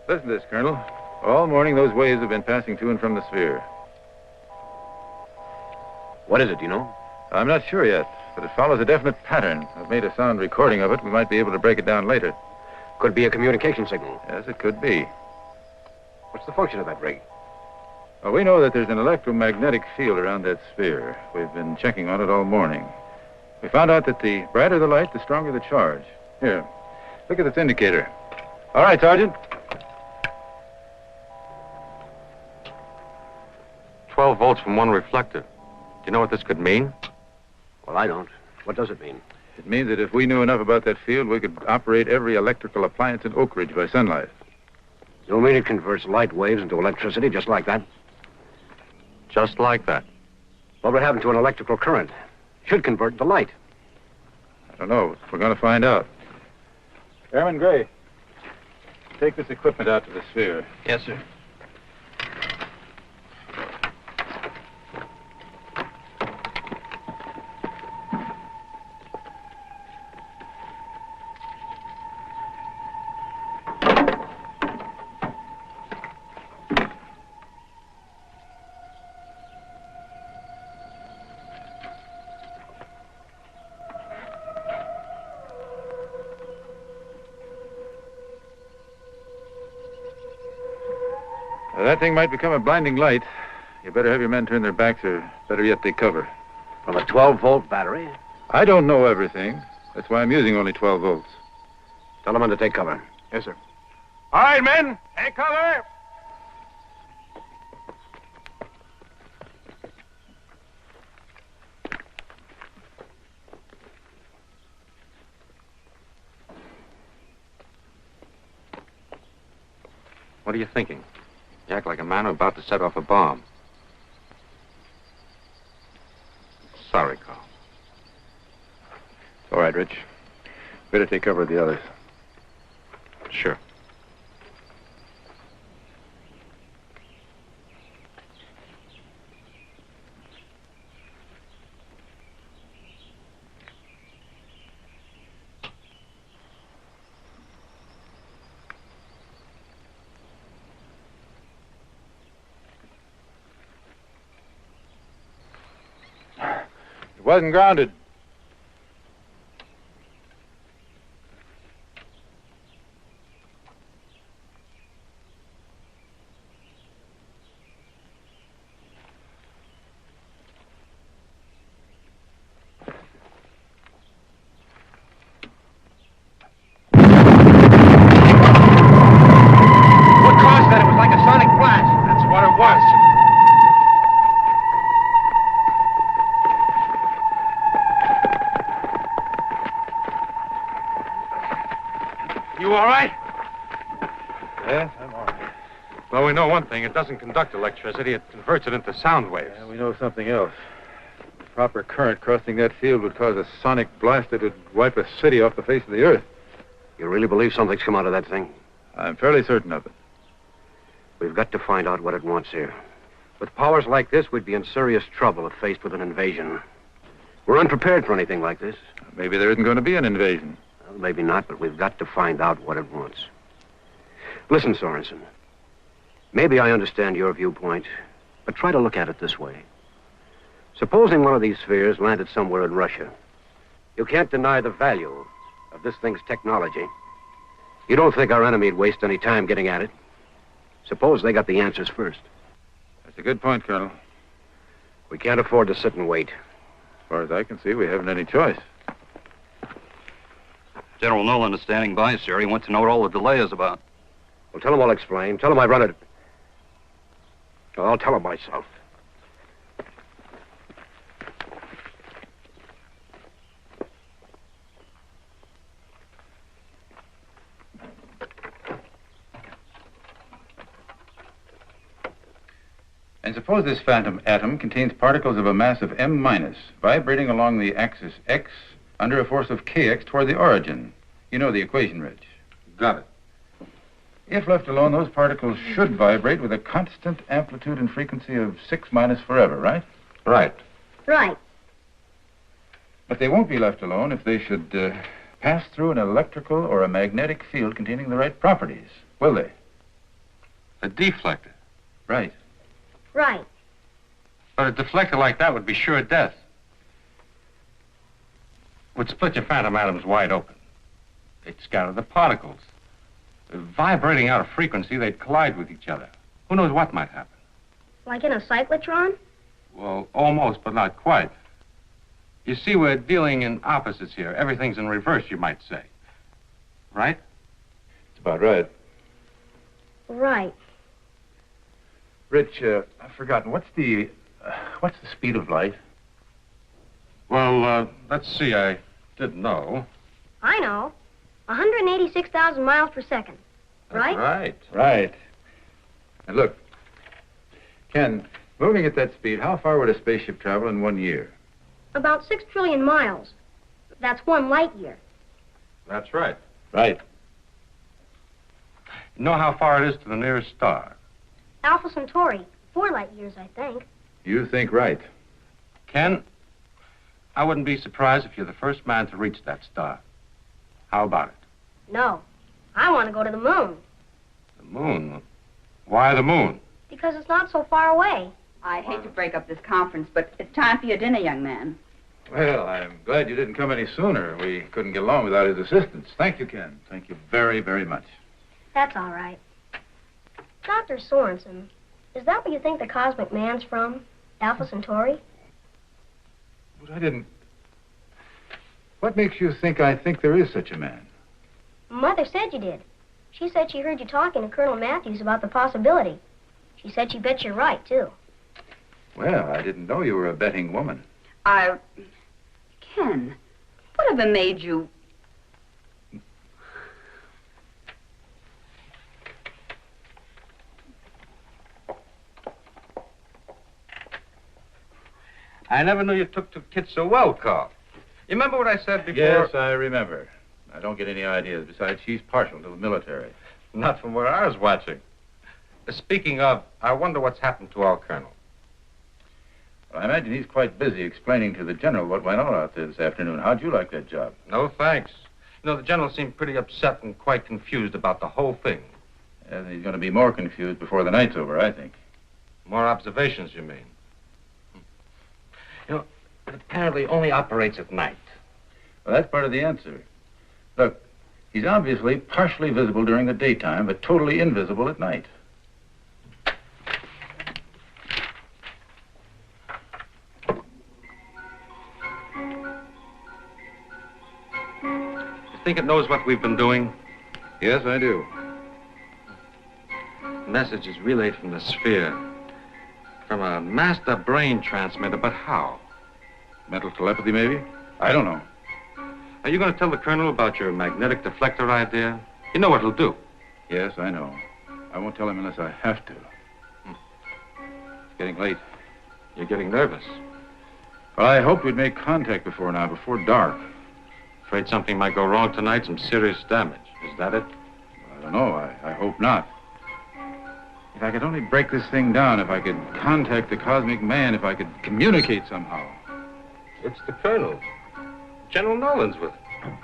Listen to this, Colonel. All morning, those waves have been passing to and from the sphere. What is it, do you know? I'm not sure yet, but it follows a definite pattern. I've made a sound recording of it. We might be able to break it down later. Could be a communication signal. Yes, it could be. What's the function of that rig? Well, we know that there's an electromagnetic field around that sphere. We've been checking on it all morning. We found out that the brighter the light, the stronger the charge. Here, look at this indicator. All right, Sergeant. 12 volts from one reflector. Do you know what this could mean? Well, I don't. What does it mean? It means that if we knew enough about that field, we could operate every electrical appliance in Oak Ridge by sunlight. You mean it converts light waves into electricity just like that? Just like that. What would happen to an electrical current? Should convert into light. I don't know. We're going to find out. Airman Gray, take this equipment out to the sphere. Yes, sir. That thing might become a blinding light. You better have your men turn their backs, or better yet, take cover. From a 12-volt battery? I don't know everything. That's why I'm using only 12 volts. Tell the men to take cover. Yes, sir. All right, men, take cover. What are you thinking? You act like a man about to set off a bomb. Sorry, Carl. All right, Rich. Better take cover of the others. Sure. It wasn't grounded. You all right? Yes, I'm all right. Well, we know one thing. It doesn't conduct electricity. It converts it into sound waves. Yeah, we know something else. Proper current crossing that field would cause a sonic blast that would wipe a city off the face of the earth. You really believe something's come out of that thing? I'm fairly certain of it. We've got to find out what it wants here. With powers like this, we'd be in serious trouble if faced with an invasion. We're unprepared for anything like this. Maybe there isn't going to be an invasion. Well, maybe not, but we've got to find out what it wants. Listen, Sorensen. Maybe I understand your viewpoint, but try to look at it this way. Supposing one of these spheres landed somewhere in Russia. You can't deny the value of this thing's technology. You don't think our enemy'd waste any time getting at it? Suppose they got the answers first. That's a good point, Colonel. We can't afford to sit and wait. As far as I can see, we haven't any choice. General Nolan is standing by, sir. He wants to know what all the delay is about. Well, tell him I'll explain. Tell him I run it. Oh, I'll tell him myself. And suppose this phantom atom contains particles of a mass of M- vibrating along the axis X under a force of Kx toward the origin. You know the equation, Rich. Got it. If left alone, those particles should vibrate with a constant amplitude and frequency of 6- forever, right? Right. Right. But they won't be left alone if they should pass through an electrical or a magnetic field containing the right properties, will they? A deflector. Right. Right. But a deflector like that would be sure death. Would split your phantom atoms wide open. They'd scatter the particles. Vibrating out of frequency, they'd collide with each other. Who knows what might happen? Like in a cyclotron? Well, almost, but not quite. You see, we're dealing in opposites here. Everything's in reverse, you might say. Right? It's about right. Right. Rich, I've forgotten. What's the speed of light? Well, let's see. I didn't know. I know. 186,000 miles per second. Right? Right. Right. And look, Ken, moving at that speed, how far would a spaceship travel in 1 year? About 6 trillion miles. That's 1 light year. That's right. Right. You know how far it is to the nearest star? Alpha Centauri. 4 light years, I think. You think right. Ken, I wouldn't be surprised if you're the first man to reach that star. How about it? No. I want to go to the moon. The moon? Why the moon? Because it's not so far away. I hate to break up this conference, but it's time for your dinner, young man. Well, I'm glad you didn't come any sooner. We couldn't get along without his assistance. Thank you, Ken. Thank you very, very much. That's all right. Dr. Sorensen, is that what you think the cosmic man's from? Alpha Centauri? But I didn't... What makes you think I think there is such a man? Mother said you did. She said she heard you talking to Colonel Matthews about the possibility. She said she bet you're right, too. Well, I didn't know you were a betting woman. Ken, whatever made you... I never knew you took to kids so well, Carl. You remember what I said before? Yes, I remember. I don't get any ideas. Besides, she's partial to the military. Not from where I was watching. Speaking of, I wonder what's happened to our colonel. Well, I imagine he's quite busy explaining to the general what went on out there this afternoon. How'd you like that job? No, thanks. You know, the general seemed pretty upset and quite confused about the whole thing. And he's going to be more confused before the night's over, I think. More observations, you mean? You know, it apparently only operates at night. Well, that's part of the answer. Look, he's obviously partially visible during the daytime, but totally invisible at night. You think it knows what we've been doing? Yes, I do. The message is relayed from the sphere. From a master brain transmitter, but how? Mental telepathy, maybe? I don't know. Are you going to tell the colonel about your magnetic deflector idea? You know what he'll do. Yes, I know. I won't tell him unless I have to. It's getting late. You're getting nervous. Well, I hoped we'd make contact before now, before dark. Afraid something might go wrong tonight, some serious damage. Is that it? I don't know. I hope not. If I could only break this thing down, if I could contact the cosmic man, if I could communicate somehow. It's the Colonel. General Nolan's with him.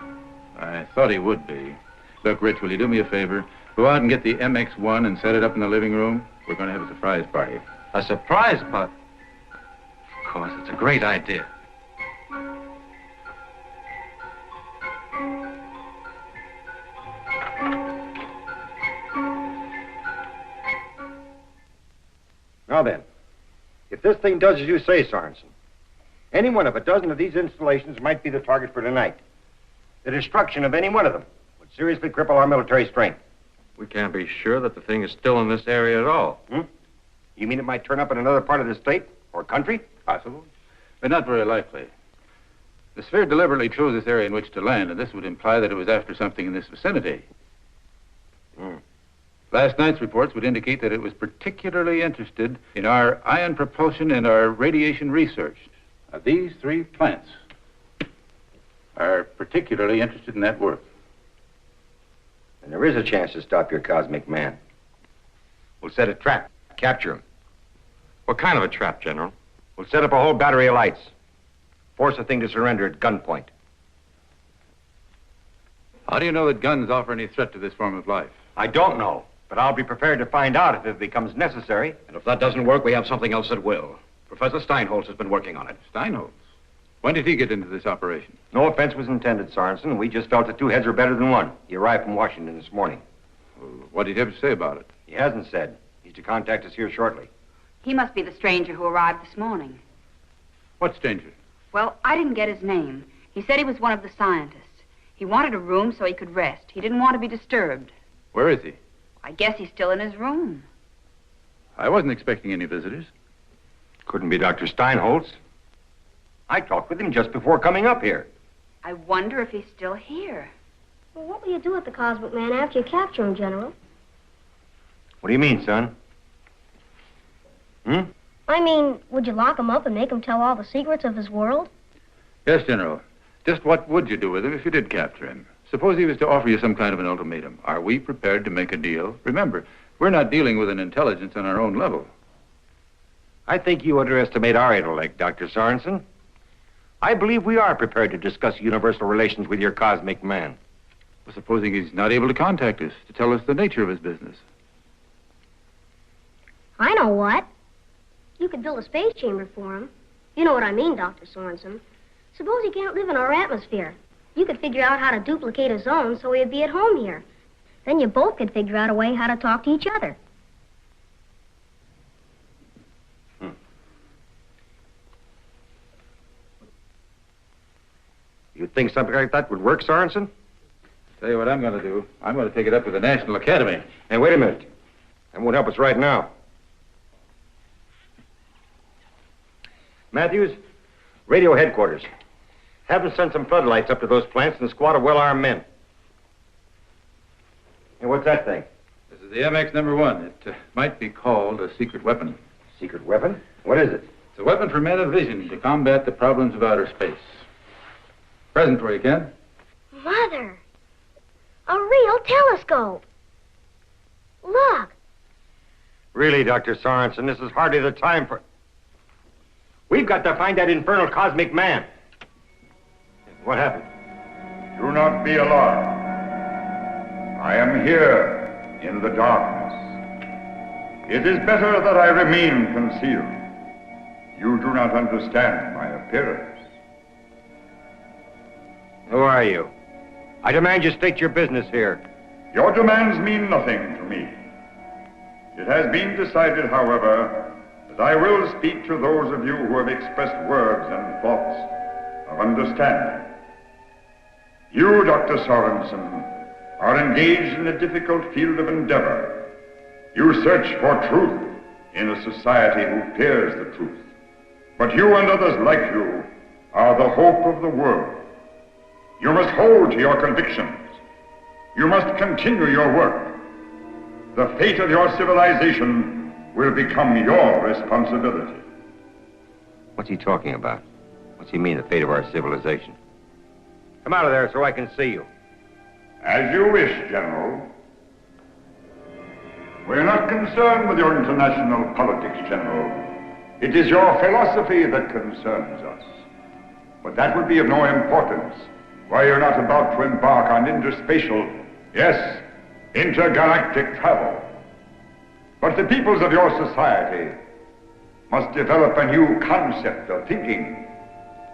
I thought he would be. Look, Rich, will you do me a favor? Go out and get the MX-1 and set it up in the living room. We're going to have a surprise party. A surprise party? Of course, it's a great idea. Now then, if this thing does as you say, Sorensen, any one of a dozen of these installations might be the target for tonight. The destruction of any one of them would seriously cripple our military strength. We can't be sure that the thing is still in this area at all. You mean it might turn up in another part of the state or country? Possible, but not very likely. The sphere deliberately chose this area in which to land, and this would imply that it was after something in this vicinity. Last night's reports would indicate that it was particularly interested in our ion propulsion and our radiation research. Now, these three plants are particularly interested in that work. And there is a chance to stop your cosmic man. We'll set a trap, capture him. What kind of a trap, General? We'll set up a whole battery of lights. Force the thing to surrender at gunpoint. How do you know that guns offer any threat to this form of life? I don't know, but I'll be prepared to find out if it becomes necessary. And if that doesn't work, we have something else that will. Professor Steinholz has been working on it. Steinholz? When did he get into this operation? No offense was intended, Sorensen. We just felt that two heads were better than one. He arrived from Washington this morning. Well, what did he have to say about it? He hasn't said. He's to contact us here shortly. He must be the stranger who arrived this morning. What stranger? Well, I didn't get his name. He said he was one of the scientists. He wanted a room so he could rest. He didn't want to be disturbed. Where is he? I guess he's still in his room. I wasn't expecting any visitors. Couldn't be Dr. Steinholz. I talked with him just before coming up here. I wonder if he's still here. Well, what will you do with the Cosmic Man after you capture him, General? What do you mean, son? I mean, would you lock him up and make him tell all the secrets of his world? Yes, General. Just what would you do with him if you did capture him? Suppose he was to offer you some kind of an ultimatum. Are we prepared to make a deal? Remember, we're not dealing with an intelligence on our own level. I think you underestimate our intellect, Dr. Sorensen. I believe we are prepared to discuss universal relations with your cosmic man. Well, supposing he's not able to contact us to tell us the nature of his business. I know what. You could build a space chamber for him. You know what I mean, Dr. Sorensen. Suppose he can't live in our atmosphere. You could figure out how to duplicate his own so he'd be at home here. Then you both could figure out a way how to talk to each other. You think something like that would work, Sorensen? Tell you what I'm going to do. I'm going to take it up with the National Academy. Hey, wait a minute. That won't help us right now. Matthews, radio headquarters. Have them send some floodlights up to those plants and a squad of well-armed men. Hey, what's that thing? This is the MX #1. It might be called a secret weapon. Secret weapon? What is it? It's a weapon for men of vision to combat the problems of outer space. Present for you, Ken. Mother! A real telescope! Look! Really, Dr. Sorensen, this is hardly the time for... We've got to find that infernal cosmic man. What happened? Do not be alarmed. I am here in the darkness. It is better that I remain concealed. You do not understand my appearance. Who are you? I demand you state your business here. Your demands mean nothing to me. It has been decided, however, that I will speak to those of you who have expressed words and thoughts of understanding. You, Dr. Sorensen, are engaged in a difficult field of endeavor. You search for truth in a society who fears the truth. But you and others like you are the hope of the world. You must hold to your convictions. You must continue your work. The fate of your civilization will become your responsibility. What's he talking about? What's he mean, the fate of our civilization? Come out of there so I can see you. As you wish, General. We're not concerned with your international politics, General. It is your philosophy that concerns us. But that would be of no importance while you're not about to embark on interspatial, yes, intergalactic travel. But the peoples of your society must develop a new concept of thinking,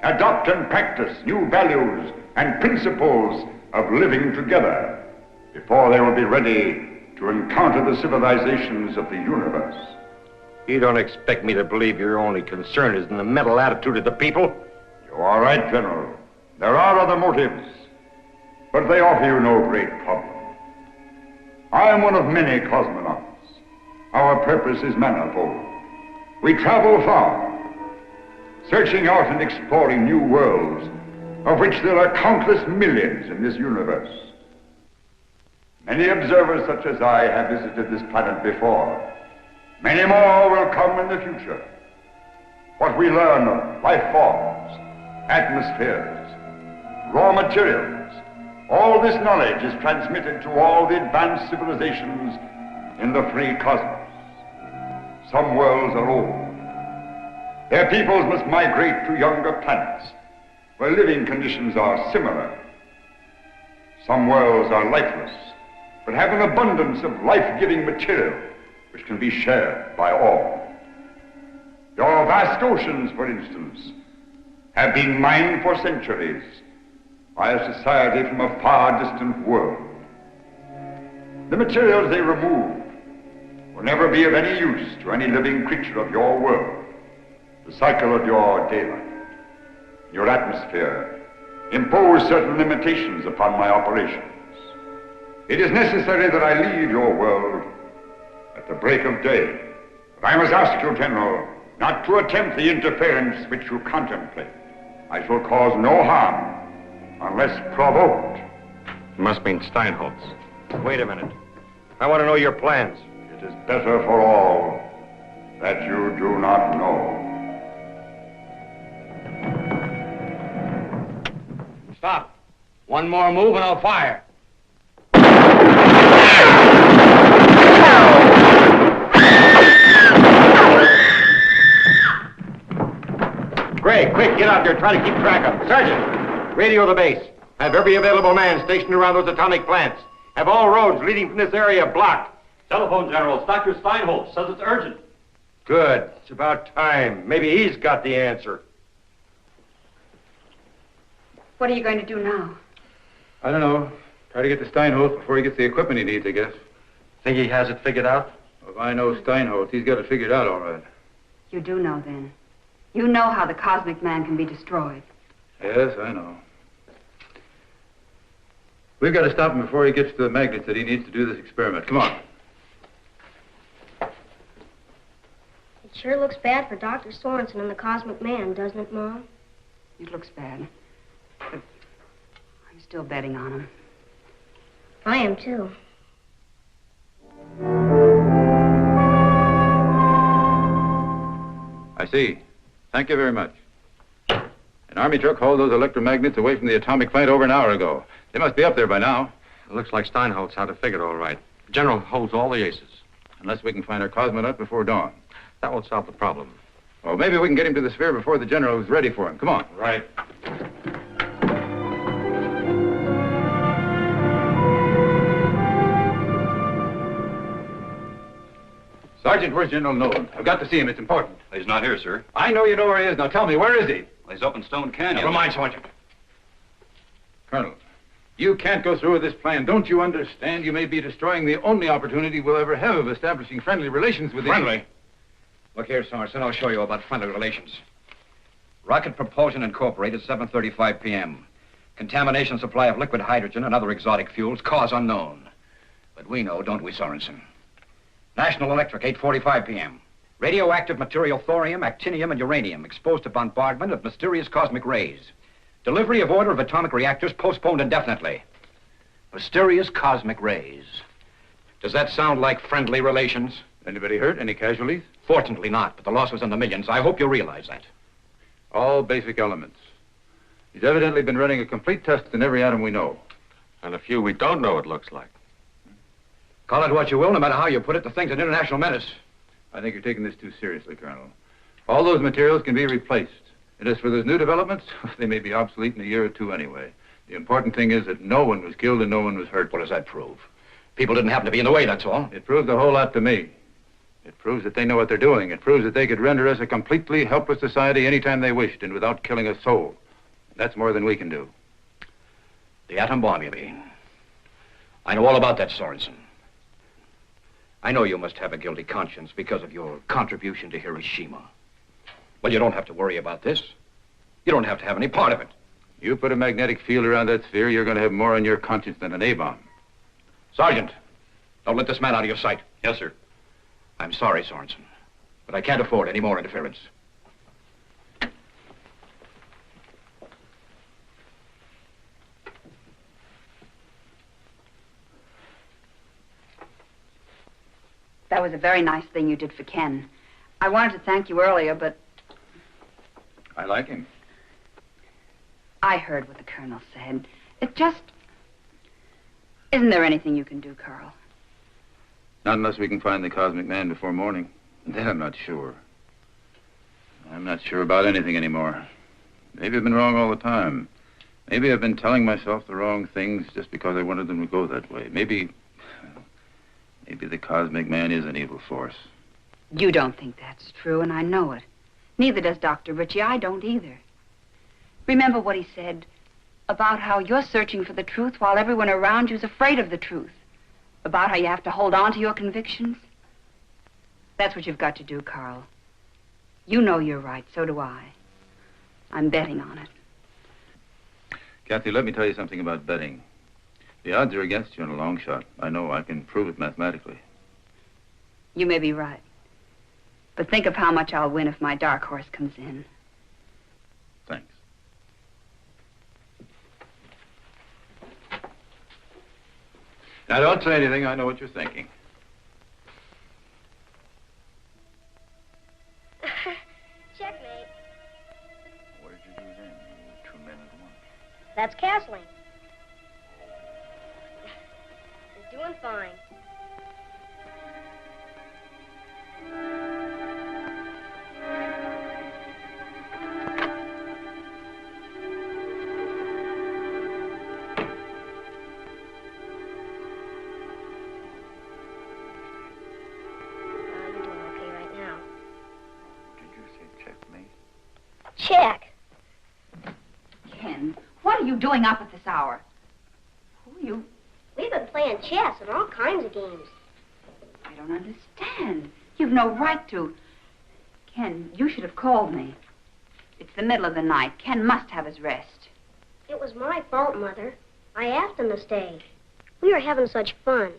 adopt and practice new values and principles of living together before they will be ready to encounter the civilizations of the universe. You don't expect me to believe your only concern is in the mental attitude of the people? You are right, General. There are other motives, but they offer you no great problem. I am one of many cosmonauts. Our purpose is manifold. We travel far, searching out and exploring new worlds, of which there are countless millions in this universe. Many observers such as I have visited this planet before. Many more will come in the future. What we learn of life forms, atmospheres, raw materials, all this knowledge is transmitted to all the advanced civilizations in the free cosmos. Some worlds are old. Their peoples must migrate to younger planets, where living conditions are similar. Some worlds are lifeless, but have an abundance of life-giving material which can be shared by all. Your vast oceans, for instance, have been mined for centuries by a society from a far distant world. The materials they remove will never be of any use to any living creature of your world. The cycle of your daylight, your atmosphere, impose certain limitations upon my operations. It is necessary that I leave your world at the break of day. But I must ask you, General, not to attempt the interference which you contemplate. I shall cause no harm unless provoked. You must mean Steinholtz. Wait a minute. I want to know your plans. It is better for all that you do not know. Stop. One more move and I'll fire. Gray, quick, get out there. Try to keep track of them. Sergeant, radio the base. Have every available man stationed around those atomic plants. Have all roads leading from this area blocked. Telephone, General. It's Dr. Steinholtz. Says it's urgent. Good. It's about time. Maybe he's got the answer. What are you going to do now? I don't know. Try to get to Steinholtz before he gets the equipment he needs, I guess. Think he has it figured out? Well, if I know Steinholtz, he's got it figured out all right. You do know, then. You know how the cosmic man can be destroyed. Yes, I know. We've got to stop him before he gets to the magnets that he needs to do this experiment. Come on. It sure looks bad for Dr. Sorensen and the cosmic man, doesn't it, Mom? It looks bad. But I'm still betting on him. I am, too. I see. Thank you very much. An army truck hauled those electromagnets away from the atomic plant over an hour ago. They must be up there by now. It looks like Steinholtz had it figured all right. The General holds all the aces. Unless we can find our cosmonaut before dawn. That won't solve the problem. Well, maybe we can get him to the sphere before the General is ready for him. Come on. Right. Sergeant, where's General Nolan? I've got to see him. It's important. He's not here, sir. I know you know where he is. Now tell me, where is he? He's up in Stone Canyon. Never mind, Sergeant. Colonel, you can't go through with this plan. Don't you understand? You may be destroying the only opportunity we'll ever have of establishing friendly relations with him. Friendly? Look here, Sorensen, I'll show you about friendly relations. Rocket propulsion incorporated, 7:35 p.m. Contamination supply of liquid hydrogen and other exotic fuels, cause unknown. But we know, don't we, Sorensen? National Electric, 8:45 p.m. Radioactive material thorium, actinium, and uranium exposed to bombardment of mysterious cosmic rays. Delivery of order of atomic reactors postponed indefinitely. Mysterious cosmic rays. Does that sound like friendly relations? Anybody hurt? Any casualties? Fortunately not, but the loss was in the millions. I hope you realize that. All basic elements. He's evidently been running a complete test in every atom we know. And a few we don't know, it looks like. Call it what you will, no matter how you put it, the thing's an international menace. I think you're taking this too seriously, Colonel. All those materials can be replaced. And as for those new developments, they may be obsolete in a year or two anyway. The important thing is that no one was killed and no one was hurt. What does that prove? People didn't happen to be in the way, that's all. It proves a whole lot to me. It proves that they know what they're doing. It proves that they could render us a completely helpless society anytime they wished and without killing a soul. That's more than we can do. The atom bomb, you mean? I know all about that, Sorensen. I know you must have a guilty conscience because of your contribution to Hiroshima. Well, you don't have to worry about this. You don't have to have any part of it. You put a magnetic field around that sphere, you're going to have more on your conscience than an A-bomb. Sergeant, don't let this man out of your sight. Yes, sir. I'm sorry, Sorensen, but I can't afford any more interference. That was a very nice thing you did for Ken. I wanted to thank you earlier, but I like him. I heard what the Colonel said. It just... Isn't there anything you can do, Carl? Not unless we can find the cosmic man before morning. And then I'm not sure. I'm not sure about anything anymore. Maybe I've been wrong all the time. Maybe I've been telling myself the wrong things just because I wanted them to go that way. Maybe the cosmic man is an evil force. You don't think that's true, and I know it. Neither does Dr. Ritchie. I don't either. Remember what he said about how you're searching for the truth while everyone around you's afraid of the truth. About how you have to hold on to your convictions. That's what you've got to do, Carl. You know you're right, so do I. I'm betting on it. Kathy, let me tell you something about betting. The odds are against you in a long shot. I know. I can prove it mathematically. You may be right. But think of how much I'll win if my dark horse comes in. Thanks. Now, don't say anything. I know what you're thinking. Checkmate. What did you do then? You two men at once. That's castling. He's doing fine. Check. Ken, what are you doing up at this hour? Who are you? We've been playing chess and all kinds of games. I don't understand. You've no right to. Ken, you should have called me. It's the middle of the night. Ken must have his rest. It was my fault, Mother. I asked him to stay. We were having such fun.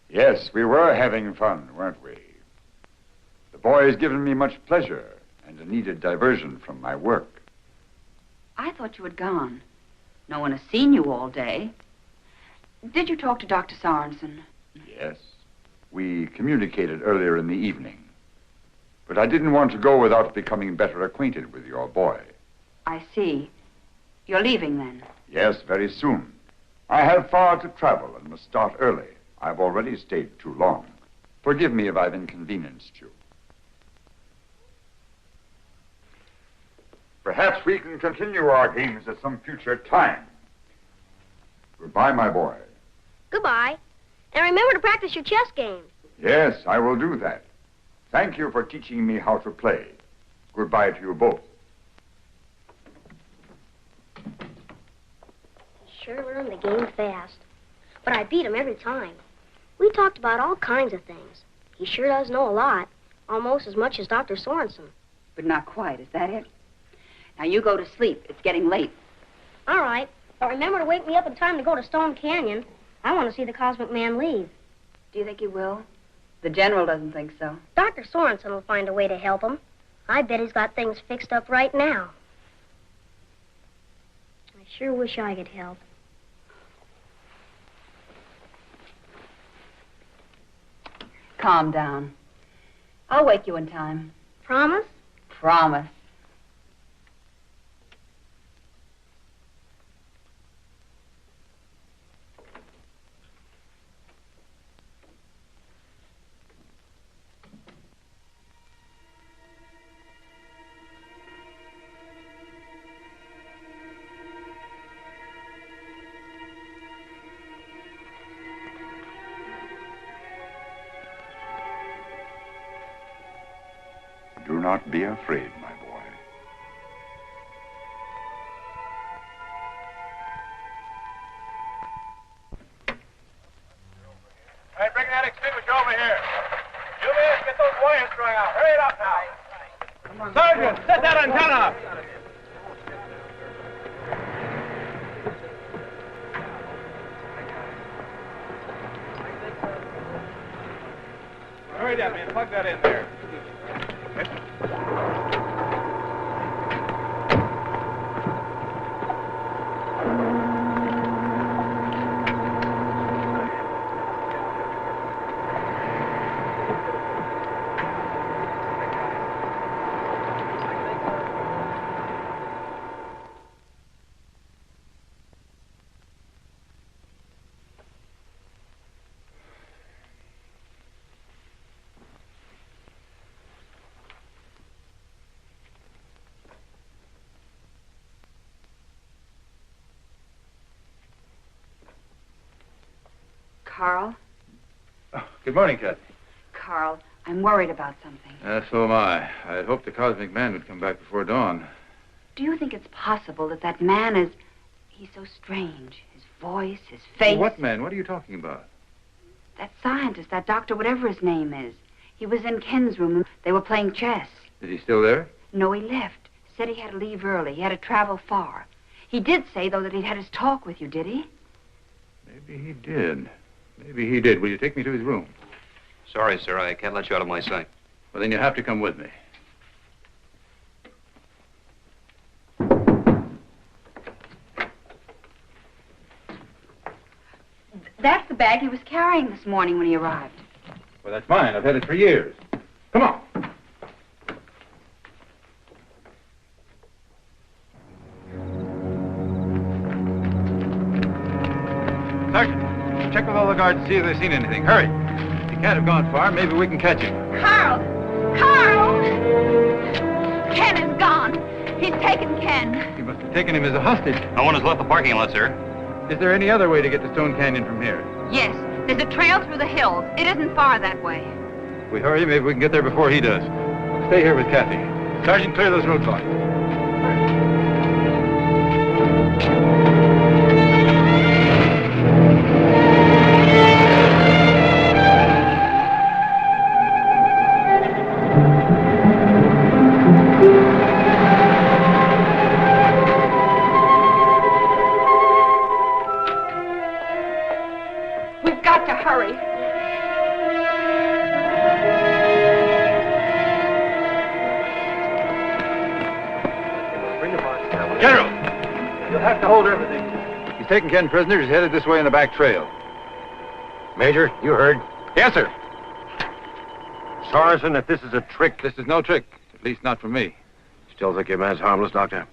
Yes, we were having fun, weren't we? The boy has given me much pleasure and a needed diversion from my work. I thought you had gone. No one has seen you all day. Did you talk to Dr. Sorensen? Yes. We communicated earlier in the evening. But I didn't want to go without becoming better acquainted with your boy. I see. You're leaving then? Yes, very soon. I have far to travel and must start early. I've already stayed too long. Forgive me if I've inconvenienced you. Perhaps we can continue our games at some future time. Goodbye, my boy. Goodbye. And remember to practice your chess game. Yes, I will do that. Thank you for teaching me how to play. Goodbye to you both. He sure learned the game fast. But I beat him every time. We talked about all kinds of things. He sure does know a lot. Almost as much as Dr. Sorensen. But not quite, is that it? Now you go to sleep. It's getting late. All right. But remember to wake me up in time to go to Stone Canyon. I want to see the Cosmic Man leave. Do you think he will? The General doesn't think so. Dr. Sorensen will find a way to help him. I bet he's got things fixed up right now. I sure wish I could help. Calm down. I'll wake you in time. Promise? Promise. Do not be afraid, my boy. All right, bring that extinguisher over here. You men, get those wires strung out. Hurry it up now. Sergeant, set that antenna up. Hurry that, man. Plug that in there. Carl? Oh, good morning, Kathy. Carl, I'm worried about something. So am I. I'd hoped the cosmic man would come back before dawn. Do you think it's possible that that man is... He's so strange. His voice, his face... What man? What are you talking about? That scientist, that doctor, whatever his name is. He was in Ken's room and they were playing chess. Is he still there? No, he left. Said he had to leave early. He had to travel far. He did say, though, that he'd had his talk with you, did he? Maybe he did. Maybe he did. Will you take me to his room? Sorry, sir. I can't let you out of my sight. Well, then you have to come with me. That's the bag he was carrying this morning when he arrived. Well, that's mine. I've had it for years. Come on. Sergeant, check with all the guards to see if they've seen anything. Hurry. He can't have gone far. Maybe we can catch him. Carl! Carl! Ken is gone. He's taken Ken. He must have taken him as a hostage. No one has left the parking lot, sir. Is there any other way to get to Stone Canyon from here? Yes, there's a trail through the hills. It isn't far that way. If we hurry, maybe we can get there before he does. Stay here with Kathy. Sergeant, clear those roadblocks. We've got to hurry. General! You'll have to hold everything. He's taken Ken prisoner. He's headed this way on the back trail. Major, you heard. Yes, sir. Sorensen, if this is a trick... This is no trick. At least not for me. Still think your man's harmless, Doctor?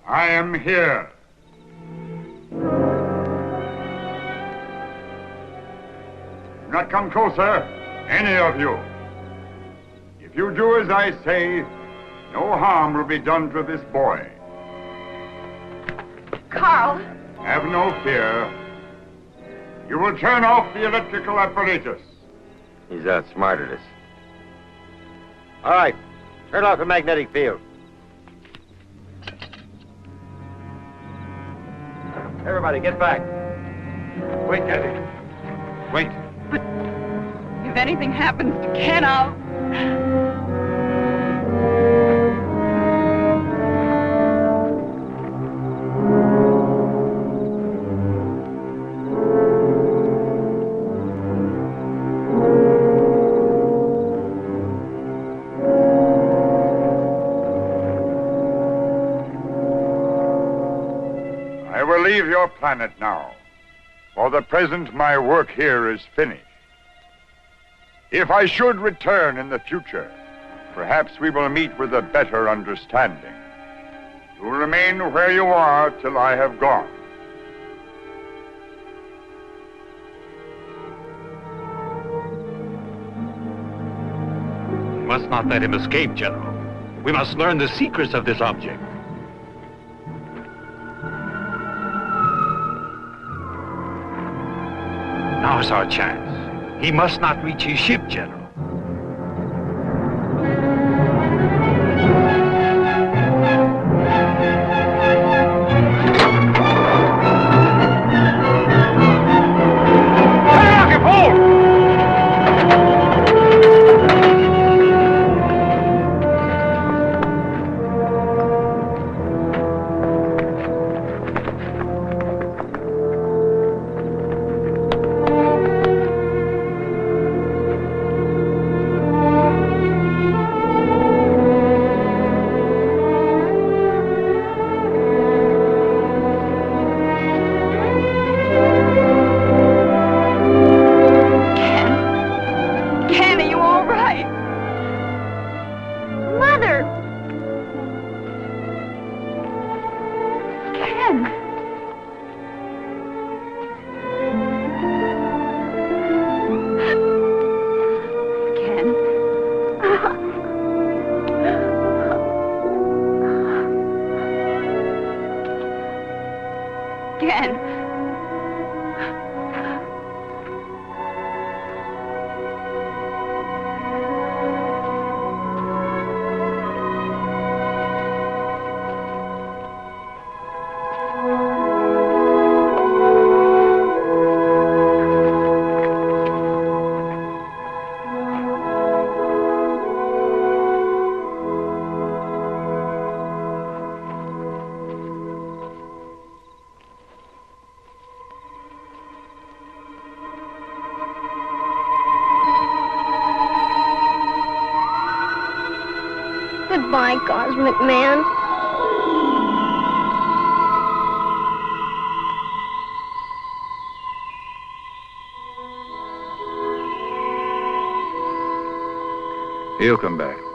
I am here. Do not come closer, any of you. If you do as I say, no harm will be done to this boy. Carl! Have no fear. You will turn off the electrical apparatus. He's outsmarted us. All right, turn off the magnetic field. Everybody, get back. Wait, Kathy. Wait. If anything happens to Ken, I'll... planet now. For the present, my work here is finished. If I should return in the future, perhaps we will meet with a better understanding. You will remain where you are till I have gone. We must not let him escape, General. We must learn the secrets of this object. Now's our chance. He must not reach his ship, General. Goodbye, Cosmic Man. He'll come back.